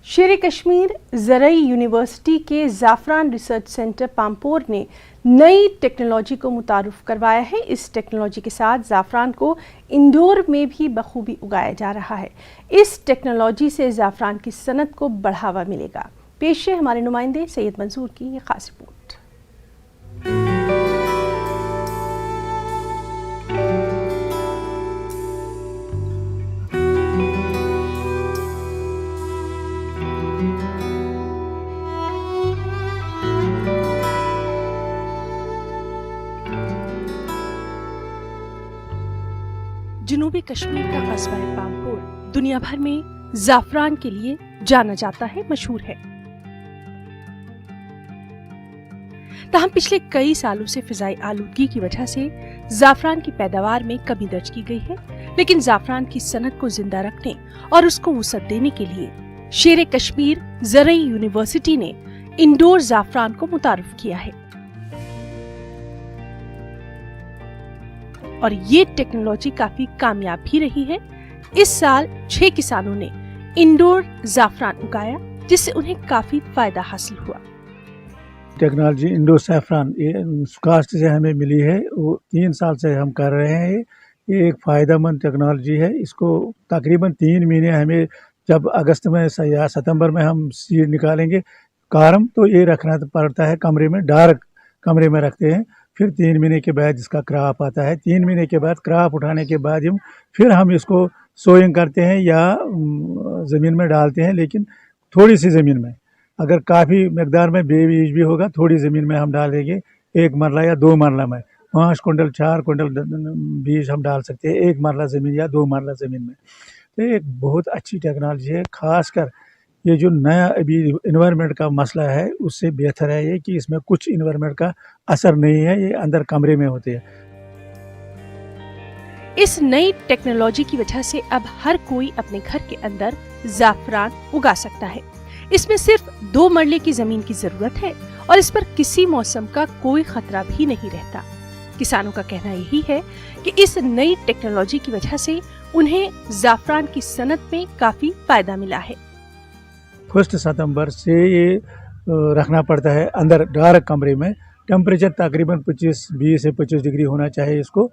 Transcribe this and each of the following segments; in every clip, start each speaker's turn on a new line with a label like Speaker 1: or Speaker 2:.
Speaker 1: शेर कश्मीर ज़रई यूनिवर्सिटी के ज़ाफ़रान research centre Pampore ने नई टेक्नोलॉजी को मुतारुफ़ करवाया है। इस टेक्नोलॉजी के साथ ज़ाफ़रान को इंडोर में भी बखूबी उगाया जा रहा है। इस टेक्नोलॉजी से ज़ाफ़रान की सनत को बढ़ावा मिलेगा। पेश है हमारे नुमाइंदे सैयद मंसूर की ये खास रिपोर्ट। जनूबी कश्मीर का कस्बा पामपोर दुनिया भर में ज़ाफ़रान के लिए जाना जाता है, मशहूर है। ताहम पिछले कई सालों से फिजाई आलूदगी की वजह से ज़ाफ़रान की पैदावार में कमी दर्ज की गई है, लेकिन ज़ाफ़रान की सनत को जिंदा रखने और उसको वुसअत देने के लिए शेर कश्मीर ज़रई यूनिवर्सिटी ने इंडोर ज़ाफ़रान को मुतारुफ किया है और ये टेक्नोलॉजी काफी कामयाब भी रही है। इस साल 6 किसानों ने इंडोर ज़ाफ़रान उगाया, जिससे उन्हें काफी फायदा हासिल हुआ।
Speaker 2: टेक्नोलॉजी इंडोर ज़ाफ़रान ये कास्ट से हमें मिली है, वो 3 साल से हम कर रहे हैं। ये एक फ़ायदेमंद टेक्नोलॉजी है। इसको तकरीबन 3 महीने हमें, जब अगस्त में या सितंबर में हम सीड निकालेंगे कारम, तो ये रखना पड़ता है कमरे में, डार्क कमरे में रखते हैं। फिर 3 महीने के बाद इसका क्रॉप आता है। 3 महीने के बाद क्रॉप उठाने के बाद फिर हम इसको सोइंग करते हैं या ज़मीन में डालते हैं, लेकिन थोड़ी सी ज़मीन में। अगर काफ़ी मकदार में बीज भी होगा, थोड़ी ज़मीन में हम डालेंगे, 1 मरला या 2 मरला में 5 कुंटल 4 कुंटल बीज हम डाल सकते हैं 1 मरला ज़मीन या 2 मरला ज़मीन में। तो ये एक बहुत अच्छी टेक्नोलॉजी है। ख़ासकर ये जो नया अभी इन्वायरमेंट का मसला है, उससे बेहतर है ये कि इसमें कुछ इन्वायरमेंट का असर नहीं है, ये अंदर कमरे में होते हैं।
Speaker 1: इस नई टेक्नोलॉजी की वजह से अब हर कोई अपने घर के अंदर ज़ाफ़रान उगा सकता है। इसमें सिर्फ 2 मरले की जमीन की जरूरत है और इस पर किसी मौसम का कोई खतरा भी नहीं रहता। किसानों का कहना यही है कि इस नई टेक्नोलॉजी की वजह से उन्हें ज़ाफ़रान की सनत में काफी फायदा मिला है।
Speaker 2: 1 सितंबर से ये रखना पड़ता है अंदर डार्क कमरे में। टेम्परेचर तकरीबन 20 से 25 डिग्री होना चाहिए इसको।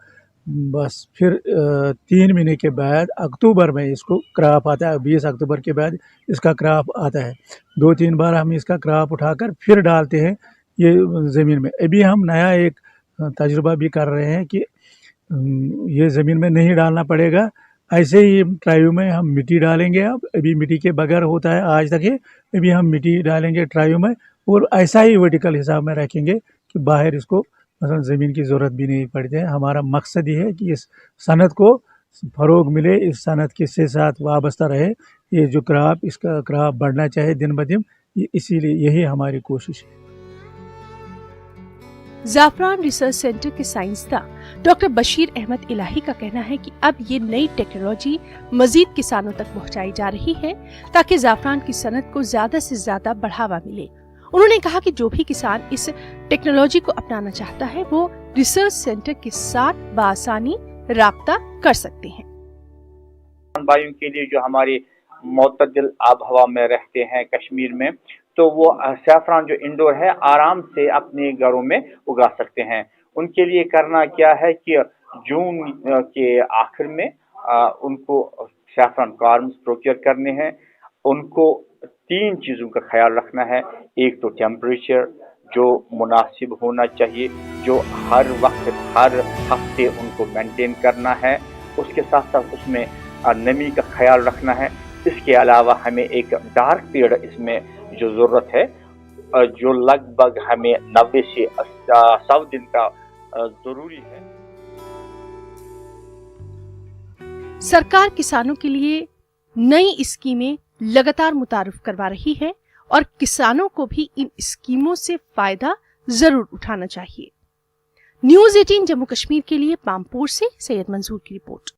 Speaker 2: बस फिर 3 महीने के बाद अक्टूबर में इसको क्रॉप आता है। 20 अक्टूबर के बाद इसका क्रॉप आता है। 2-3 बार हम इसका क्रॉप उठाकर फिर डालते हैं ये ज़मीन में। अभी हम नया एक तजुर्बा भी कर रहे हैं कि ये ज़मीन में नहीं डालना पड़ेगा, ऐसे ही ट्रायू में हम मिट्टी डालेंगे। अब अभी मिट्टी के बगैर होता है आज तक है, अभी हम मिट्टी डालेंगे ट्रायू में और ऐसा ही वर्टिकल हिसाब में रखेंगे कि बाहर इसको मतलब ज़मीन की ज़रूरत भी नहीं पड़ती है। हमारा मकसद ये है कि इस सनत को फ़रोग मिले, इस सनत के साथ वाबस्ता रहे, ये जो क्रॉप, इसका क्रॉप बढ़ना चाहिए दिन ब दिन, इसीलिए यही हमारी कोशिश है।
Speaker 1: ज़ाफ़रान रिसर्च सेंटर के साइंसदान डॉक्टर बशीर अहमद इलाही का कहना है कि अब ये नई टेक्नोलॉजी मजीद किसानों तक पहुंचाई जा रही है ताकि ज़ाफ़रान की सनत को ज्यादा से ज्यादा बढ़ावा मिले। उन्होंने कहा कि जो भी किसान इस टेक्नोलॉजी को अपनाना चाहता है वो रिसर्च सेंटर के साथ बासानी राब्ता कर सकते हैं।
Speaker 3: भाइयों के लिए जो हमारे मोतदिल आब हवा में रहते हैं कश्मीर में, तो वो ज़ाफ़रान जो इंडोर है आराम से अपने घरों में उगा सकते हैं। उनके लिए करना क्या है कि जून के आखिर में उनको ज़ाफ़रान कार्म्स प्रोक्योर करने हैं। उनको 3 चीज़ों का ख्याल रखना है। एक तो टेम्परेचर जो मुनासिब होना चाहिए, जो हर वक्त हर हफ्ते उनको मेंटेन करना है। उसके साथ साथ उसमें नमी का ख्याल रखना है। इसके अलावा हमें एक डार्क पीरियड इसमें जो ज़रूरत है, जो लगभग हमें 90 से 100 दिन का ज़रूरी है।
Speaker 1: सरकार किसानों के लिए नई स्कीमें लगातार मुतारुफ करवा रही है और किसानों को भी इन स्कीमों से फायदा जरूर उठाना चाहिए। न्यूज़ 18 जम्मू कश्मीर के लिए पामपोर से सैयद मंसूर की रिपोर्ट।